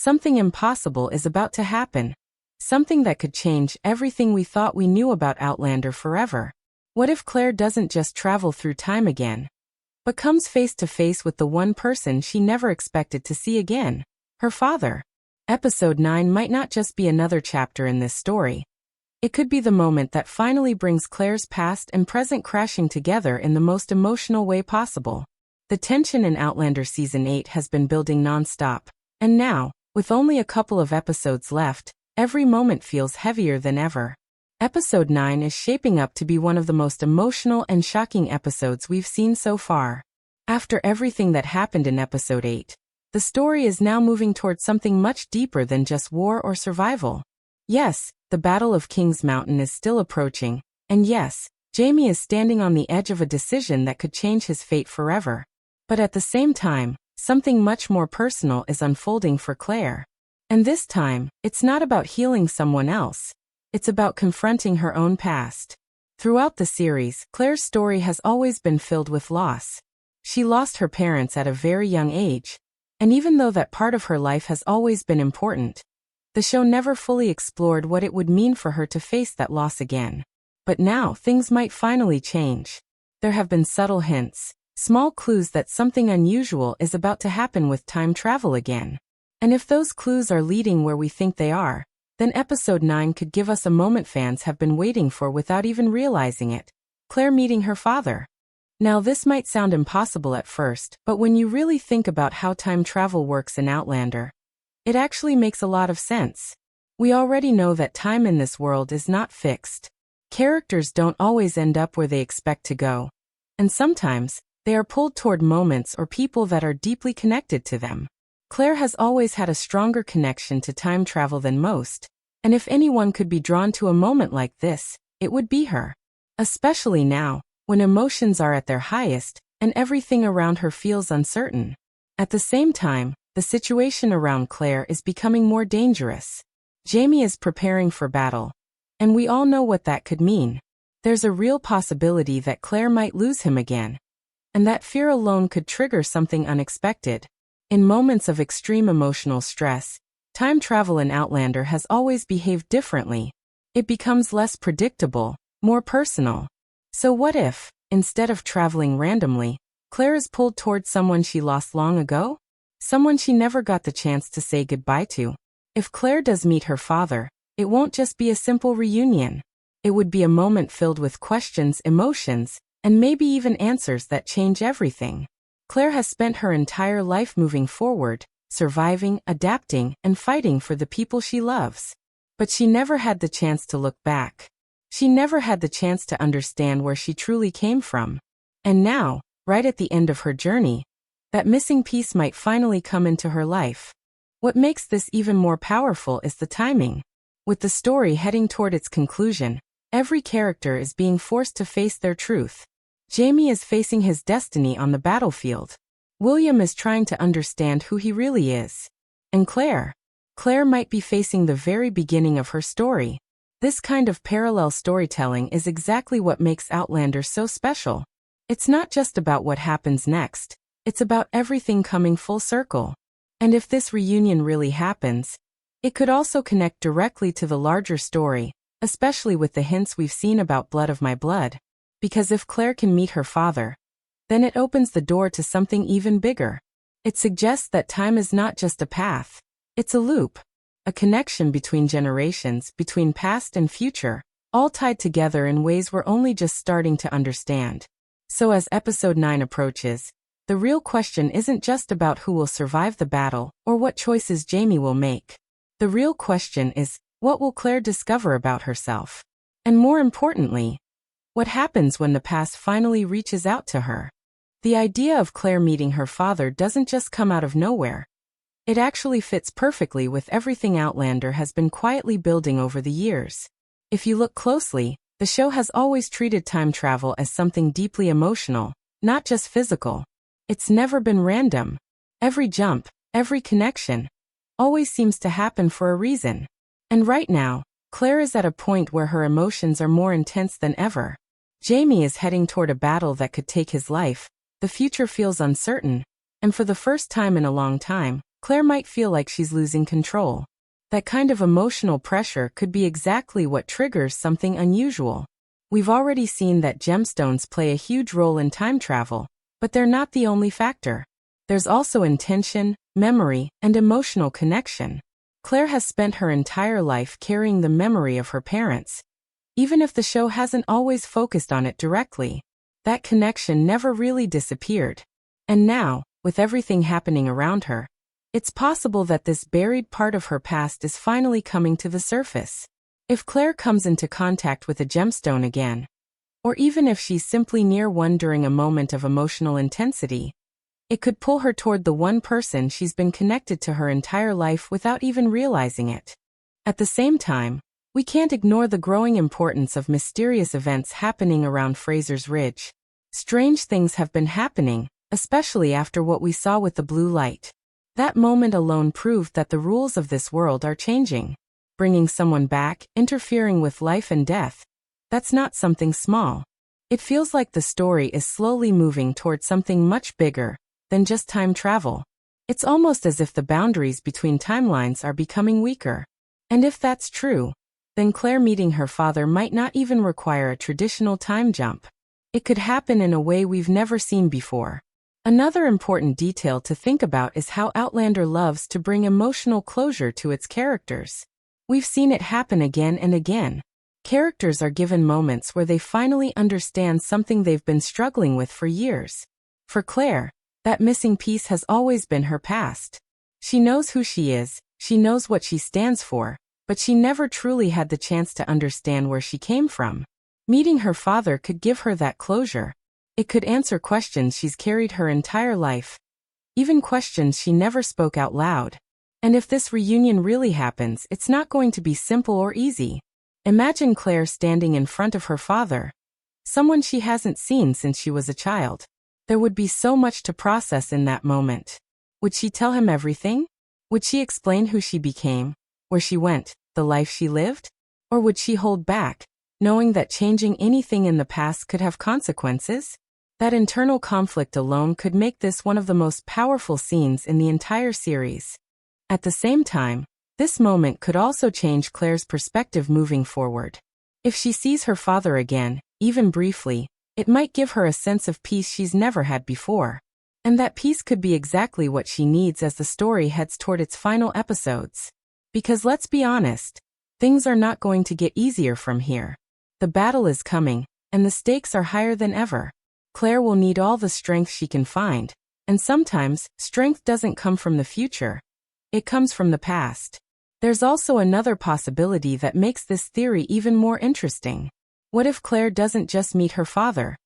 Something impossible is about to happen. Something that could change everything we thought we knew about Outlander forever. What if Claire doesn't just travel through time again, but comes face to face with the one person she never expected to see again? Her father. Episode 9 might not just be another chapter in this story. It could be the moment that finally brings Claire's past and present crashing together in the most emotional way possible. The tension in Outlander Season 8 has been building non-stop, and now, with only a couple of episodes left, every moment feels heavier than ever. Episode 9 is shaping up to be one of the most emotional and shocking episodes we've seen so far. After everything that happened in Episode 8, the story is now moving towards something much deeper than just war or survival. Yes, the Battle of King's Mountain is still approaching, and yes, Jaime is standing on the edge of a decision that could change his fate forever. But at the same time, something much more personal is unfolding for Claire. And this time, it's not about healing someone else. It's about confronting her own past. Throughout the series, Claire's story has always been filled with loss. She lost her parents at a very young age. And even though that part of her life has always been important, the show never fully explored what it would mean for her to face that loss again. But now, things might finally change. There have been subtle hints, small clues that something unusual is about to happen with time travel again. And if those clues are leading where we think they are, then Episode 9 could give us a moment fans have been waiting for without even realizing it. Claire meeting her father. Now this might sound impossible at first, but when you really think about how time travel works in Outlander, it actually makes a lot of sense. We already know that time in this world is not fixed. Characters don't always end up where they expect to go. And sometimes, they are pulled toward moments or people that are deeply connected to them. Claire has always had a stronger connection to time travel than most, and if anyone could be drawn to a moment like this, it would be her. Especially now, when emotions are at their highest, and everything around her feels uncertain. At the same time, the situation around Claire is becoming more dangerous. Jaime is preparing for battle, and we all know what that could mean. There's a real possibility that Claire might lose him again, and that fear alone could trigger something unexpected. In moments of extreme emotional stress, time travel in Outlander has always behaved differently. It becomes less predictable, more personal. So what if, instead of traveling randomly, Claire is pulled towards someone she lost long ago? Someone she never got the chance to say goodbye to? If Claire does meet her father, it won't just be a simple reunion. It would be a moment filled with questions, emotions, and maybe even answers that change everything. Claire has spent her entire life moving forward, surviving, adapting, and fighting for the people she loves. But she never had the chance to look back. She never had the chance to understand where she truly came from. And now, right at the end of her journey, that missing piece might finally come into her life. What makes this even more powerful is the timing. With the story heading toward its conclusion, every character is being forced to face their truth. Jaime is facing his destiny on the battlefield. William is trying to understand who he really is. And Claire might be facing the very beginning of her story. This kind of parallel storytelling is exactly what makes Outlander so special. It's not just about what happens next, it's about everything coming full circle. And if this reunion really happens, it could also connect directly to the larger story, especially with the hints we've seen about Blood of My Blood. Because if Claire can meet her father, then it opens the door to something even bigger. It suggests that time is not just a path, it's a loop. A connection between generations, between past and future, all tied together in ways we're only just starting to understand. So as Episode 9 approaches, the real question isn't just about who will survive the battle or what choices Jaime will make. The real question is, what will Claire discover about herself? And more importantly, what happens when the past finally reaches out to her? The idea of Claire meeting her father doesn't just come out of nowhere. It actually fits perfectly with everything Outlander has been quietly building over the years. If you look closely, the show has always treated time travel as something deeply emotional, not just physical. It's never been random. Every jump, every connection, always seems to happen for a reason. And right now, Claire is at a point where her emotions are more intense than ever. Jaime is heading toward a battle that could take his life, the future feels uncertain, and for the first time in a long time, Claire might feel like she's losing control. That kind of emotional pressure could be exactly what triggers something unusual. We've already seen that gemstones play a huge role in time travel, but they're not the only factor. There's also intention, memory, and emotional connection. Claire has spent her entire life carrying the memory of her parents. Even if the show hasn't always focused on it directly, that connection never really disappeared. And now, with everything happening around her, it's possible that this buried part of her past is finally coming to the surface. If Claire comes into contact with a gemstone again, or even if she's simply near one during a moment of emotional intensity, it could pull her toward the one person she's been connected to her entire life without even realizing it. At the same time, we can't ignore the growing importance of mysterious events happening around Fraser's Ridge. Strange things have been happening, especially after what we saw with the blue light. That moment alone proved that the rules of this world are changing. Bringing someone back, interfering with life and death, that's not something small. It feels like the story is slowly moving toward something much bigger than just time travel. It's almost as if the boundaries between timelines are becoming weaker. And if that's true, then Claire meeting her father might not even require a traditional time jump. It could happen in a way we've never seen before. Another important detail to think about is how Outlander loves to bring emotional closure to its characters. We've seen it happen again and again. Characters are given moments where they finally understand something they've been struggling with for years. For Claire, that missing piece has always been her past. She knows who she is, she knows what she stands for, but she never truly had the chance to understand where she came from. Meeting her father could give her that closure. It could answer questions she's carried her entire life, even questions she never spoke out loud. And if this reunion really happens, it's not going to be simple or easy. Imagine Claire standing in front of her father, someone she hasn't seen since she was a child. There would be so much to process in that moment. Would she tell him everything? Would she explain who she became, where she went, the life she lived? Or would she hold back, knowing that changing anything in the past could have consequences? That internal conflict alone could make this one of the most powerful scenes in the entire series. At the same time, this moment could also change Claire's perspective moving forward. If she sees her father again, even briefly, it might give her a sense of peace she's never had before. And that peace could be exactly what she needs as the story heads toward its final episodes. Because let's be honest, things are not going to get easier from here. The battle is coming, and the stakes are higher than ever. Claire will need all the strength she can find, and sometimes, strength doesn't come from the future. It comes from the past. There's also another possibility that makes this theory even more interesting. What if Claire doesn't just meet her father?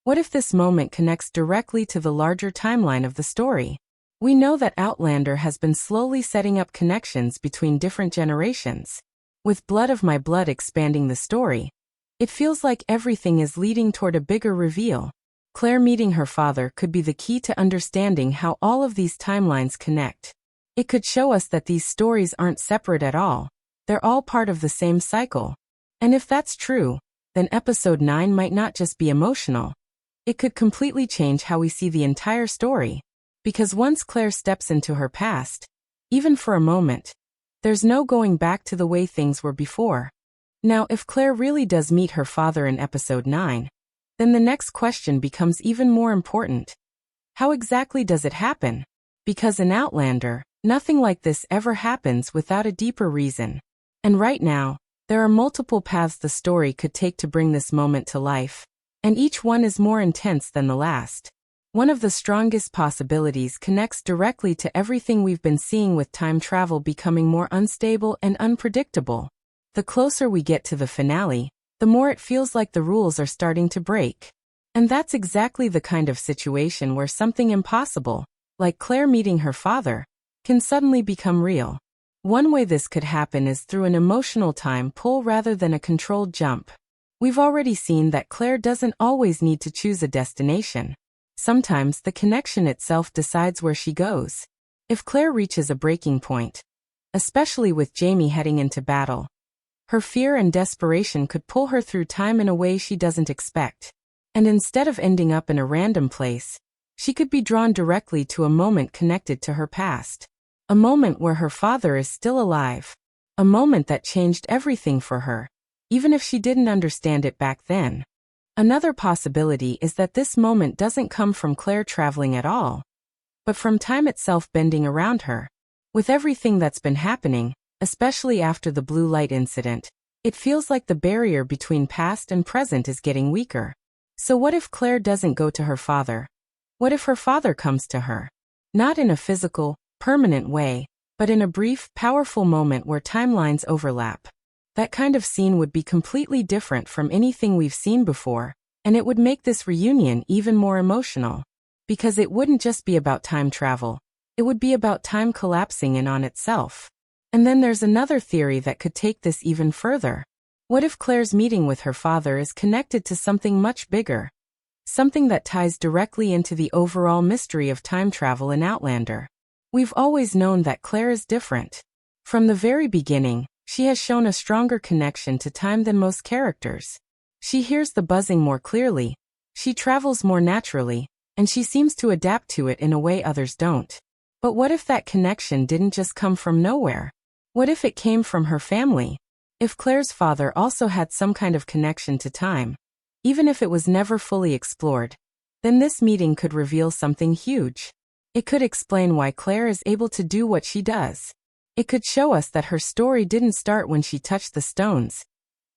What if this moment connects directly to the larger timeline of the story? We know that Outlander has been slowly setting up connections between different generations. With Blood of My Blood expanding the story, it feels like everything is leading toward a bigger reveal. Claire meeting her father could be the key to understanding how all of these timelines connect. It could show us that these stories aren't separate at all. They're all part of the same cycle. And if that's true, then episode 9 might not just be emotional. It could completely change how we see the entire story. Because once Claire steps into her past, even for a moment, there's no going back to the way things were before. Now, if Claire really does meet her father in episode 9, then the next question becomes even more important. How exactly does it happen? Because in Outlander, nothing like this ever happens without a deeper reason. And right now, there are multiple paths the story could take to bring this moment to life, and each one is more intense than the last. One of the strongest possibilities connects directly to everything we've been seeing with time travel becoming more unstable and unpredictable. The closer we get to the finale, the more it feels like the rules are starting to break. And that's exactly the kind of situation where something impossible, like Claire meeting her father, can suddenly become real. One way this could happen is through an emotional time pull rather than a controlled jump. We've already seen that Claire doesn't always need to choose a destination. Sometimes the connection itself decides where she goes. If Claire reaches a breaking point, especially with Jamie heading into battle, her fear and desperation could pull her through time in a way she doesn't expect. And instead of ending up in a random place, she could be drawn directly to a moment connected to her past. A moment where her father is still alive. A moment that changed everything for her, even if she didn't understand it back then. Another possibility is that this moment doesn't come from Claire traveling at all, but from time itself bending around her. With everything that's been happening, especially after the blue light incident, it feels like the barrier between past and present is getting weaker. So what if Claire doesn't go to her father? What if her father comes to her? Not in a physical, permanent way, but in a brief, powerful moment where timelines overlap. That kind of scene would be completely different from anything we've seen before, and it would make this reunion even more emotional. Because it wouldn't just be about time travel. It would be about time collapsing in on itself. And then there's another theory that could take this even further. What if Claire's meeting with her father is connected to something much bigger? Something that ties directly into the overall mystery of time travel in Outlander. We've always known that Claire is different. From the very beginning, she has shown a stronger connection to time than most characters. She hears the buzzing more clearly, she travels more naturally, and she seems to adapt to it in a way others don't. But what if that connection didn't just come from nowhere? What if it came from her family? If Claire's father also had some kind of connection to time, even if it was never fully explored, then this meeting could reveal something huge. It could explain why Claire is able to do what she does. It could show us that her story didn't start when she touched the stones.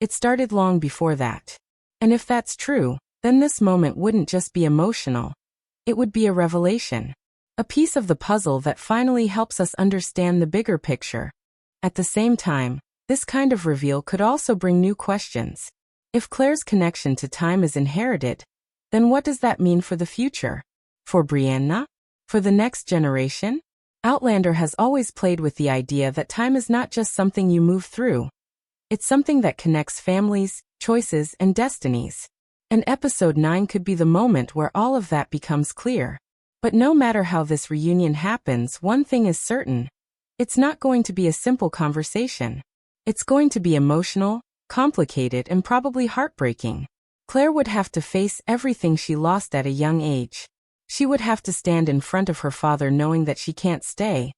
It started long before that. And if that's true, then this moment wouldn't just be emotional. It would be a revelation. A piece of the puzzle that finally helps us understand the bigger picture. At the same time, this kind of reveal could also bring new questions. If Claire's connection to time is inherited, then what does that mean for the future? For Brianna? For the next generation? Outlander has always played with the idea that time is not just something you move through. It's something that connects families, choices, and destinies. And Episode 9 could be the moment where all of that becomes clear. But no matter how this reunion happens, one thing is certain. It's not going to be a simple conversation. It's going to be emotional, complicated, and probably heartbreaking. Claire would have to face everything she lost at a young age. She would have to stand in front of her father knowing that she can't stay,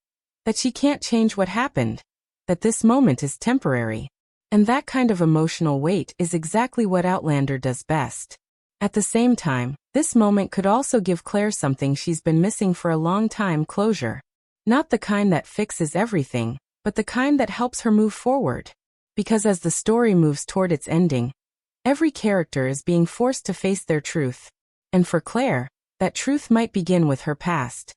that she can't change what happened, that this moment is temporary. And that kind of emotional weight is exactly what Outlander does best. At the same time, this moment could also give Claire something she's been missing for a long time: closure. Not the kind that fixes everything, but the kind that helps her move forward. Because as the story moves toward its ending, every character is being forced to face their truth. And for Claire, that truth might begin with her past.